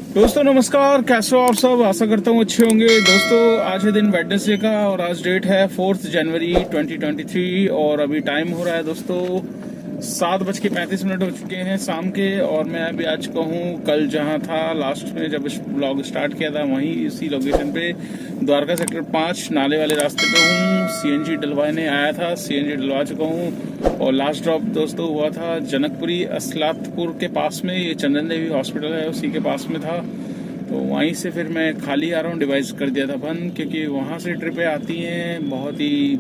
दोस्तों नमस्कार, कैसे हो आप सब। आशा करता हूँ अच्छे होंगे। दोस्तों आज है दिन वेडनेसडे का और आज डेट है 4 जनवरी 2023 और अभी टाइम हो रहा है दोस्तों 7:35 हो चुके हैं शाम के। और मैं अभी आज कहूँ कल जहाँ था लास्ट में जब ब्लॉग स्टार्ट किया था वहीं इसी लोकेशन पे द्वारका सेक्टर 5 नाले वाले रास्ते पे हूँ। सीएनजी डलवाने आया था, सीएनजी डलवा चुका हूँ और लास्ट ड्रॉप दोस्तों हुआ था जनकपुरी असलातपुर के पास में। ये चंदन देवी हॉस्पिटल है उसी के पास में था। तो वहीं से फिर मैं खाली आ रहा हूँ, डिवाइस कर दिया था बंद क्योंकि वहाँ से ट्रिपें आती हैं बहुत ही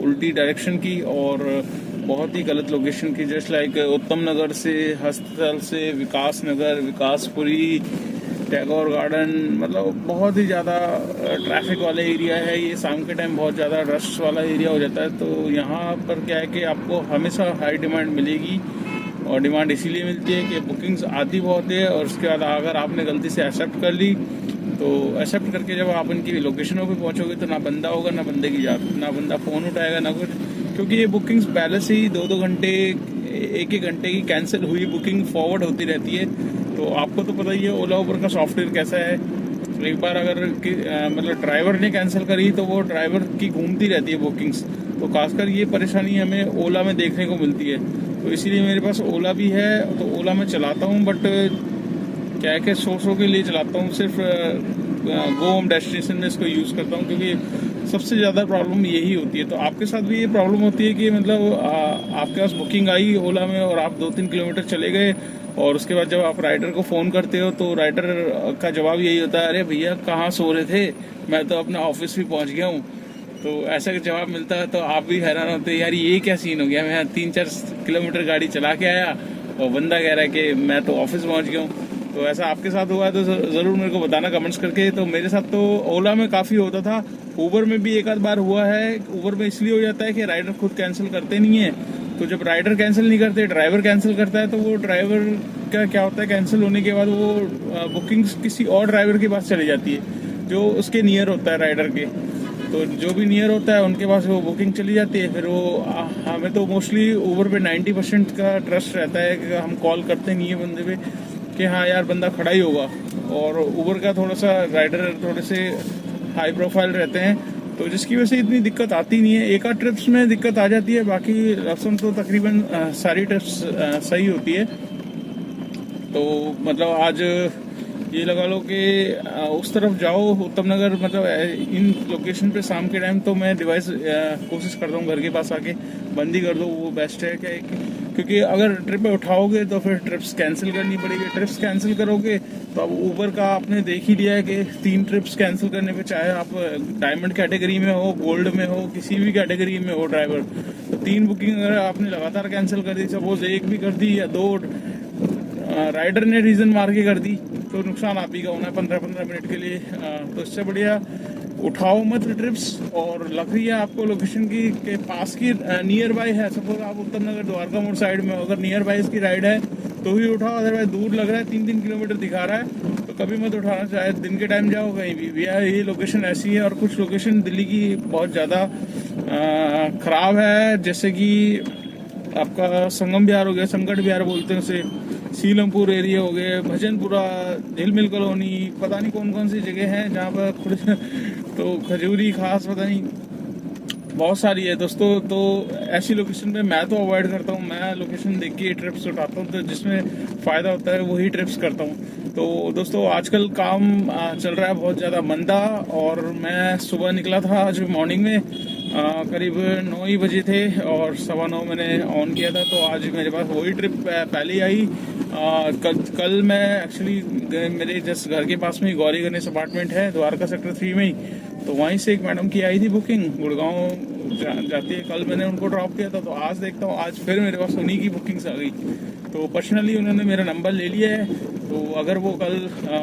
उल्टी डायरेक्शन की और बहुत ही गलत लोकेशन की। जस्ट लाइक उत्तम नगर से, हस्पताल से, विकास नगर, विकासपुरी, टैगोर गार्डन, मतलब बहुत ही ज़्यादा ट्रैफिक वाला एरिया है ये। शाम के टाइम बहुत ज़्यादा रश वाला एरिया हो जाता है। तो यहाँ पर क्या है कि आपको हमेशा हाई डिमांड मिलेगी और डिमांड इसीलिए मिलती है कि बुकिंग्स आती बहुत है और उसके बाद अगर आपने गलती से एक्सेप्ट कर ली तो एक्सेप्ट करके जब आप उनकी लोकेशनों पे पहुंचोगे तो ना बंदा होगा, ना बंदे की जात, ना बंदा फ़ोन उठाएगा, ना कुछ। क्योंकि ये बुकिंग्स पहले से ही 2-2 घंटे, 1-1 घंटे की कैंसिल हुई बुकिंग फॉरवर्ड होती रहती है। तो आपको तो पता ही है ओला उबर का सॉफ्टवेयर कैसा है। एक बार अगर मतलब ड्राइवर ने कैंसिल करी तो वो ड्राइवर की घूमती रहती है बुकिंग्स। तो खासकर ये परेशानी हमें ओला में देखने को मिलती है। तो इसीलिए मेरे पास ओला भी है तो ओला में चलाता हूँ, बट क्या है कि शो के लिए चलाता हूँ। सिर्फ गो होम डेस्टिनेशन में इसको यूज़ करता हूँ क्योंकि सबसे ज़्यादा प्रॉब्लम यही होती है। तो आपके साथ भी ये प्रॉब्लम होती है कि मतलब आपके पास बुकिंग आई ओला में और आप 2-3 किलोमीटर चले गए और उसके बाद जब आप राइडर को फ़ोन करते हो तो राइडर का जवाब यही होता है, अरे भैया कहाँ सो रहे थे, मैं तो अपना ऑफिस भी पहुँच गया हूँ। तो ऐसा जवाब मिलता है तो आप भी हैरान होते हैं, यार ये क्या सीन हो गया। मैं 3-4 किलोमीटर गाड़ी चला के आया और बंदा कह रहा है कि मैं तो ऑफिस पहुँच गया हूँ। तो ऐसा आपके साथ हुआ है तो ज़रूर मेरे को बताना कमेंट्स करके। तो मेरे साथ तो ओला में काफ़ी होता था, ऊबर में भी एक आध बार हुआ है। ऊबर में इसलिए हो जाता है कि राइडर खुद कैंसिल करते नहीं है। तो जब राइडर कैंसिल नहीं करते, ड्राइवर कैंसिल करता है तो वो ड्राइवर का क्या होता है, कैंसिल होने के बाद वो बुकिंग्स किसी और ड्राइवर के पास चली जाती है जो उसके नियर होता है राइडर के। तो जो भी नियर होता है उनके पास वो बुकिंग चली जाती है। फिर वो हमें तो मोस्टली ऊबर पे 90% का ट्रस्ट रहता है कि हम कॉल करते नहीं है बंदे पे कि हाँ यार बंदा खड़ा ही होगा। और ऊबर का थोड़ा सा राइडर थोड़े से हाई प्रोफाइल रहते हैं तो जिसकी वजह से इतनी दिक्कत आती नहीं है। एक आध ट्रिप्स में दिक्कत आ जाती है, बाकी रसम तो तकरीबन सारी ट्रिप्स सही होती है। तो मतलब आज ये लगा लो कि उस तरफ जाओ उत्तम नगर, मतलब इन लोकेशन पे शाम के टाइम तो मैं डिवाइस कोशिश करता हूँ घर के पास आके बंद ही कर दो, वो बेस्ट है। क्या क्योंकि अगर ट्रिप उठाओगे तो फिर ट्रिप्स कैंसिल करनी पड़ेगी। ट्रिप्स कैंसिल करोगे तो अब ऊबर का आपने देख ही लिया है कि 3 ट्रिप्स कैंसिल करने पे, चाहे आप डायमंड कैटेगरी में हो, गोल्ड में हो, किसी भी कैटेगरी में हो ड्राइवर, तो 3 बुकिंग अगर आपने लगातार कैंसिल कर दी, सपोज 1 भी कर दी या 2 राइडर ने रीजन मार के कर दी, तो नुकसान आप ही का होना है 15-15 मिनट के लिए। तो इससे बढ़िया उठाओ मत ट्रिप्स। और लग रही है आपको लोकेशन की के पास की नियर बाय है, सपोज आप उत्तम नगर द्वारका मोड़ साइड में हो, अगर नियर बाय इसकी राइड है तो ही उठाओ। अदरवाइज दूर लग रहा है, 3-3 किलोमीटर दिखा रहा है तो कभी मत उठाना। चाहे दिन के टाइम जाओ कहीं भी भैया, ये लोकेशन ऐसी है। और कुछ लोकेशन दिल्ली की बहुत ज़्यादा ख़राब है, जैसे कि आपका संगम बिहार हो गया, संकट बिहार बोलते हैं उसे, सीलमपुर एरिया हो गए, भजनपुरा, झिलमिल कॉलोनी, पता नहीं कौन कौन सी जगह हैं जहाँ पर खुद तो खजूरी खास पता नहीं बहुत सारी है दोस्तों। तो ऐसी लोकेशन पे मैं तो अवॉइड करता हूँ। मैं लोकेशन देख के ट्रिप्स उठाता हूँ, तो जिसमें फ़ायदा होता है वही ट्रिप्स करता हूँ। तो दोस्तों आजकल काम चल रहा है बहुत ज़्यादा मंदा और मैं सुबह निकला था आज मॉर्निंग में, करीब 9 ही बजे थे और 9:15 मैंने ऑन किया था। तो आज मेरे पास वही ट्रिप पहले ही आई। कल मैं एक्चुअली मेरे जस्ट घर के पास में ही गौरी गणेश अपार्टमेंट है द्वारका सेक्टर 3 में ही, तो वहीं से एक मैडम की आई थी बुकिंग, गुड़गांव जाती है। कल मैंने उनको ड्रॉप किया था, तो आज देखता हूँ आज फिर मेरे पास उन्हीं की बुकिंग्स आ गई। तो पर्सनली उन्होंने मेरा नंबर ले लिया है। तो अगर वो कल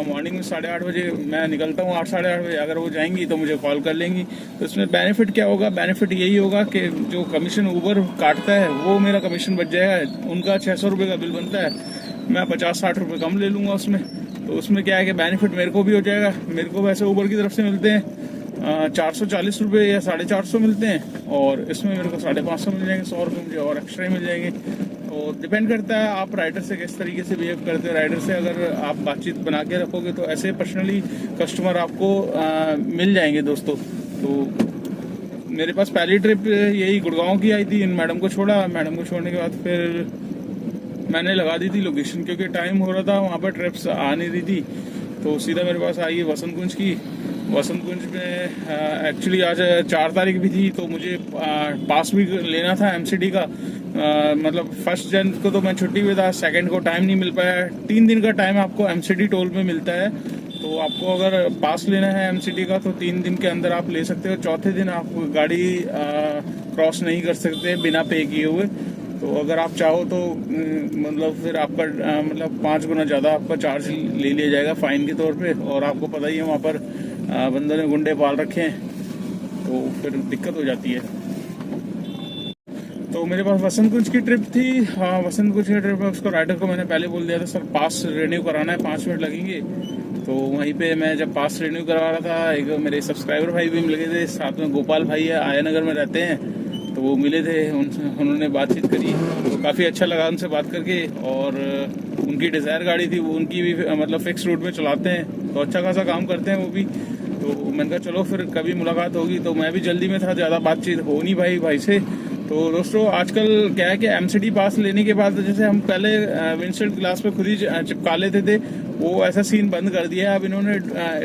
मॉर्निंग में 8:30 बजे, मैं निकलता हूँ 8-8:30 बजे, अगर वो जाएंगी तो मुझे कॉल कर लेंगी। तो इसमें बेनिफिट क्या होगा, बेनिफिट यही होगा कि जो कमीशन ऊबर काटता है वो मेरा कमीशन बच जाएगा। उनका 600 रुपये का बिल बनता है, मैं 50-60 रुपये कम ले लूँगा उसमें। तो उसमें क्या है कि बेनिफिट मेरे को भी हो जाएगा। मेरे को वैसे ऊबर की तरफ से मिलते हैं 440 रुपये या 450 मिलते हैं और इसमें मेरे को 550 मिल जाएंगे, 100 रुपये मुझे और एक्स्ट्रा ही मिल जाएंगे। और डिपेंड करता है आप राइडर से किस तरीके से बिहेव करते हो। राइडर से अगर आप बातचीत बना के रखोगे तो ऐसे पर्सनली कस्टमर आपको मिल जाएंगे दोस्तों। तो मेरे पास पहली ट्रिप यही गुड़गांव की आई थी। इन मैडम को छोड़ा, मैडम को छोड़ने के बाद फिर मैंने लगा दी थी लोकेशन, क्योंकि टाइम हो रहा था, वहाँ पर ट्रिप्स आ नहीं रही थी। तो सीधा मेरे पास आई वसंत कुंज की। वसंत कुंज में एक्चुअली आज 4 तारीख भी थी, तो मुझे पास भी लेना था एमसीडी का। मतलब 1 जन को तो मैं छुट्टी पे था, 2 को टाइम नहीं मिल पाया। 3 दिन का टाइम आपको एमसीडी टोल में मिलता है। तो आपको अगर पास लेना है एमसीडी का तो 3 दिन के अंदर आप ले सकते हो। चौथे दिन आप गाड़ी क्रॉस नहीं कर सकते बिना पे किए हुए। तो अगर आप चाहो तो मतलब फिर आपका मतलब 5 गुना ज़्यादा आपका चार्ज ले लिया जाएगा फाइन के तौर पे। और आपको पता ही है वहाँ पर बंदों ने गुंडे पाल रखे हैं, तो फिर दिक्कत हो जाती है। तो मेरे पास वसंत कुंज की ट्रिप थी। हाँ, वसंत कुंज की ट्रिप में उसको राइडर को मैंने पहले बोल दिया था सर पास रिन्यू कराना है, 5 मिनट लगेंगे। तो वहीं पे मैं जब पास रिन्यू करवा रहा था, एक मेरे सब्सक्राइबर भाई भी मिल गए थे, साथ में गोपाल भाई है, आया नगर में रहते हैं, तो वो मिले थे। उन्होंने बातचीत करी, तो काफ़ी अच्छा लगा उनसे बात करके। और उनकी डिज़ायर गाड़ी थी, वो उनकी भी मतलब फिक्स रूट में चलाते हैं, तो अच्छा खासा काम करते हैं वो भी। तो मैंने कहा चलो फिर कभी मुलाकात होगी। तो मैं भी जल्दी में था, ज़्यादा बातचीत हो नहीं भाई से। तो दोस्तों आजकल क्या है कि एमसीडी पास लेने के बाद जैसे हम पहले विंडशील्ड ग्लास पे खुद ही चिपका लेते थे, वो ऐसा सीन बंद कर दिया है। अब इन्होंने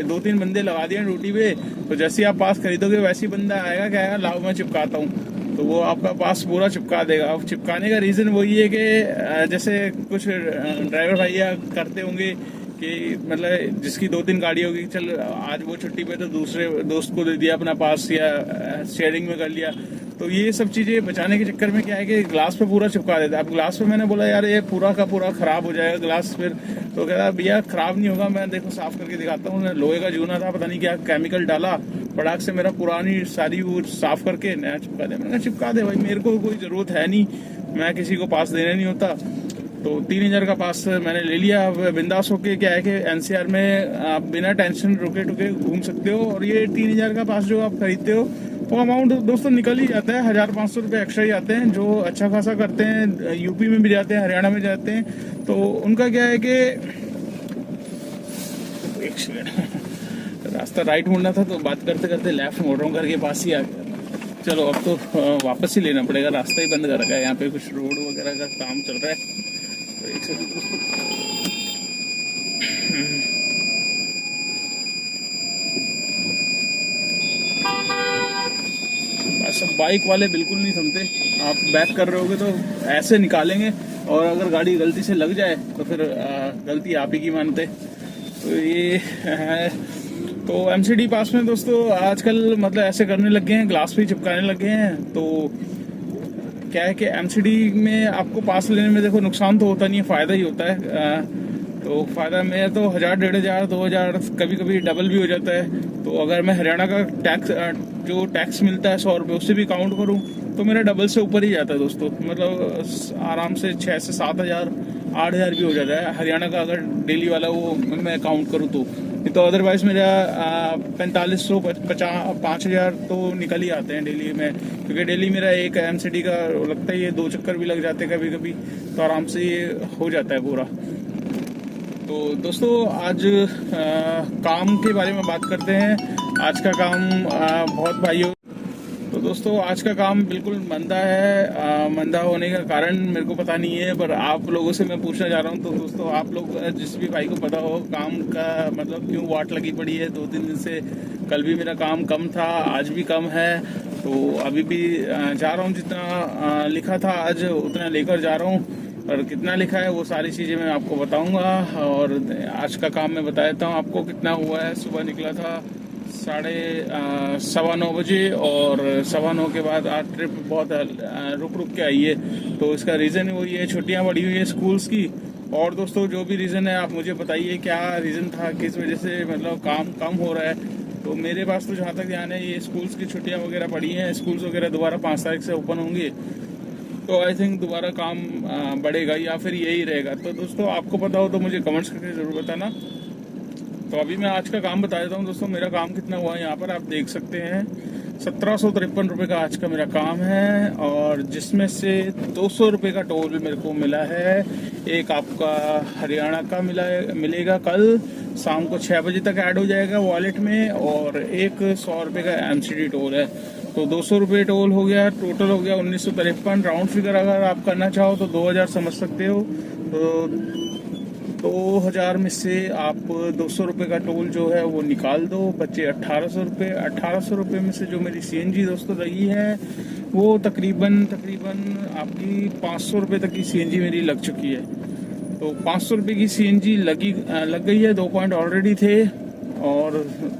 2-3 बंदे लगा दिए ड्यूटी पे। तो जैसे ही आप पास खरीदोगे वैसे ही बंदा आएगा, कहेगा लाओ मैं चिपकाता हूँ, तो वो आपका पास पूरा चिपका देगा। अब चिपकाने का रीज़न वही है कि जैसे कुछ ड्राइवर भैया करते होंगे कि मतलब जिसकी 2-3 गाड़ी होगी, चल आज वो छुट्टी पे तो दूसरे दोस्त को दे दिया अपना पास, या शेयरिंग में कर लिया। तो ये सब चीज़ें बचाने के चक्कर में क्या है कि ग्लास पे पूरा चिपका देता है। अब ग्लास पे मैंने बोला यार ये पूरा का पूरा खराब हो जाएगा ग्लास फिर। तो कह रहा भैया खराब नहीं होगा, मैं देखो साफ करके दिखाता हूँ। लोहे का जूना था, पता नहीं क्या केमिकल डाला, पटाख से मेरा पुरानी सारी वो साफ करके नया चिपका दे। मैंने चिपका दे भाई, मेरे को कोई ज़रूरत है नहीं, मैं किसी को पास देने नहीं होता। तो 3000 का पास मैंने ले लिया। अब बिंदास होके क्या है कि एनसीआर में आप बिना टेंशन रुके टुके घूम सकते हो। और ये 3000 का पास जो आप खरीदते हो वो अमाउंट दोस्तों निकल ही जाता है, 1500 रुपये एक्स्ट्रा ही आते हैं। जो अच्छा खासा करते हैं, यूपी में भी जाते हैं, हरियाणा में जाते हैं, तो उनका क्या है कि एक सेकंड रास्ता राइट मुड़ना था, तो बात करते करते लेफ्ट मोड़ रहा हूँ, घर के पास ही आ गया। चलो अब तो वापस ही लेना पड़ेगा, रास्ता ही बंद कर रखा है। यहाँ पे कुछ रोड वगैरह का काम चल रहा है। तो एक सेकंड बस, अब बाइक वाले बिल्कुल नहीं समझते। आप बैक कर रहे होगे तो ऐसे निकालेंगे, और अगर गाड़ी गलती से लग जाए तो फिर गलती आप ही की मानते। तो ये है। तो एमसीडी पास में दोस्तों आजकल मतलब ऐसे करने लग गए हैं, ग्लास पे चिपकाने लग गए हैं। तो क्या है कि एमसीडी में आपको पास लेने में देखो नुकसान तो होता नहीं है, फ़ायदा ही होता है। तो फ़ायदा में तो 1000, 1500, 2000 कभी कभी डबल भी हो जाता है। तो अगर मैं हरियाणा का टैक्स जो टैक्स मिलता है 100 रुपये, उससे भी काउंट करूँ तो मेरा डबल से ऊपर ही जाता है दोस्तों। मतलब आराम से 6 से 7000, 8000 भी हो जाता है हरियाणा का, अगर डेली वाला वो मैं काउंट करूँ तो। नहीं तो अदरवाइज मेरा 4500, 5000 तो निकल ही आते हैं डेली में, क्योंकि डेली मेरा एक एमसीडी का लगता है ये 2 चक्कर भी लग जाते हैं कभी कभी, तो आराम से ये हो जाता है पूरा। तो दोस्तों आज काम के बारे में बात करते हैं। आज का काम बहुत भाइयों, तो दोस्तों आज का काम बिल्कुल मंदा है। मंदा होने का कारण मेरे को पता नहीं है, पर आप लोगों से मैं पूछना चाह रहा हूँ। तो दोस्तों आप लोग जिस भी भाई को पता हो काम का मतलब क्यों वाट लगी पड़ी है 2-3 दिन से। कल भी मेरा काम कम था, आज भी कम है। तो अभी भी जा रहा हूँ, जितना लिखा था आज उतना लेकर जा रहा हूँ, और कितना लिखा है वो सारी चीज़ें मैं आपको बताऊँगा। और आज का काम मैं बता देता हूँ आपको कितना हुआ है। सुबह निकला था 9:30 बजे, और 9:15 के बाद आज ट्रिप बहुत रुक के आई है। तो इसका रीज़न वही है, छुट्टियां बढ़ी हुई है स्कूल्स की। और दोस्तों जो भी रीज़न है आप मुझे बताइए क्या रीज़न था, किस वजह से मतलब काम कम हो रहा है। तो मेरे पास तो जहाँ तक ध्यान है ये स्कूल्स की छुट्टियाँ वगैरह पड़ी हैं, स्कूल्स वगैरह दोबारा 5 तारीख से ओपन होंगे, तो आई थिंक दोबारा काम बढ़ेगा या फिर यही रहेगा। तो दोस्तों आपको पता हो तो मुझे कमेंट्स करके ज़रूर बताना। तो अभी मैं आज का काम बता देता हूँ दोस्तों। मेरा काम कितना हुआ है यहाँ पर आप देख सकते हैं। 1753 रुपये का आज का मेरा काम है, और जिसमें से 200 रुपये का टोल मेरे को मिला है। एक आपका हरियाणा का मिलेगा कल शाम को 6 बजे तक ऐड हो जाएगा वॉलेट में, और एक 100 रुपये का MCD टोल है। तो 200 रुपये टोल हो गया, टोटल हो गया 1953। राउंड फिगर अगर आप करना चाहो तो 2000 समझ सकते हो। तो 2000 में से आप 200 रुपये का टोल जो है वो निकाल दो, बच्चे 1800 रुपये। 1800 रुपये में से जो मेरी CNG दोस्तों लगी है वो तकरीबन आपकी 500 रुपये तक की CNG मेरी लग चुकी है। तो 500 रुपये की CNG लग गई है, 2 पॉइंट ऑलरेडी थे, और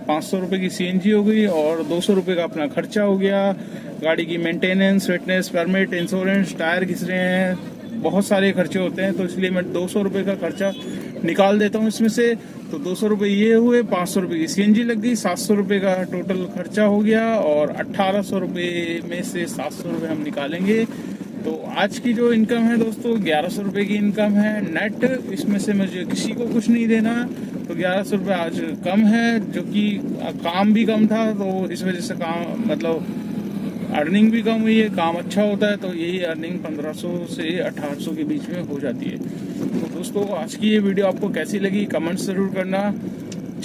500 रुपये की CNG हो गई, और 200 रुपये का अपना खर्चा हो गया। गाड़ी की maintenance, fitness, permit, insurance, tyre घिस रहे हैं, बहुत सारे खर्चे होते हैं, तो इसलिए मैं 200 रुपये का खर्चा निकाल देता हूँ इसमें से। तो 200 रुपये ये हुए, 500 रुपये की CNG लग गई, 700 रुपये का टोटल खर्चा हो गया, और 1800 रुपये में से 700 रुपये हम निकालेंगे। तो आज की जो इनकम है दोस्तों 1100 रुपये की इनकम है नेट। इसमें से मुझे किसी को कुछ नहीं देना, तो 1100 रुपये आज कम है, जो कि काम भी कम था, तो इस वजह से काम मतलब अर्निंग भी कम हुई है। काम अच्छा होता है तो यही अर्निंग 1500 से 1800 के बीच में हो जाती है। तो दोस्तों आज की ये वीडियो आपको कैसी लगी कमेंट्स ज़रूर करना।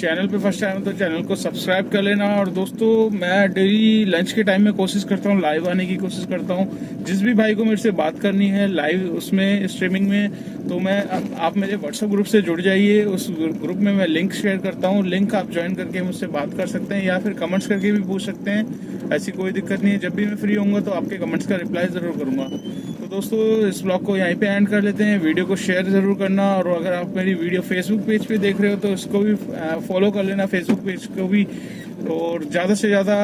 चैनल पे फर्स्ट टाइम तो चैनल को सब्सक्राइब कर लेना। और दोस्तों मैं डेली लंच के टाइम में कोशिश करता हूँ लाइव आने की कोशिश करता हूँ। जिस भी भाई को मेरे से बात करनी है लाइव उसमें स्ट्रीमिंग में, तो आप मेरे व्हाट्सएप ग्रुप से जुड़ जाइए। उस ग्रुप में मैं लिंक शेयर करता हूँ, लिंक आप ज्वाइन करके मुझसे बात कर सकते हैं, या फिर कमेंट्स करके भी पूछ सकते हैं। ऐसी कोई दिक्कत नहीं है, जब भी मैं फ्री होऊंगा तो आपके कमेंट्स का रिप्लाई ज़रूर करूँगा। तो दोस्तों इस ब्लॉग को यहीं पे एंड कर लेते हैं। वीडियो को शेयर ज़रूर करना, और अगर आप मेरी वीडियो फेसबुक पेज पे देख रहे हो तो इसको भी फॉलो कर लेना, फेसबुक पेज को भी, और ज़्यादा से ज़्यादा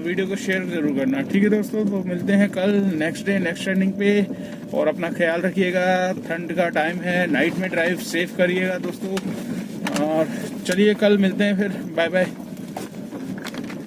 वीडियो को शेयर ज़रूर करना। ठीक है दोस्तों, तो मिलते हैं कल नेक्स्ट डे नेक्स्ट रनिंग पे, और अपना ख्याल रखिएगा। ठंड का टाइम है, नाइट में ड्राइव सेफ करिएगा दोस्तों, और चलिए कल मिलते हैं फिर। Bye bye.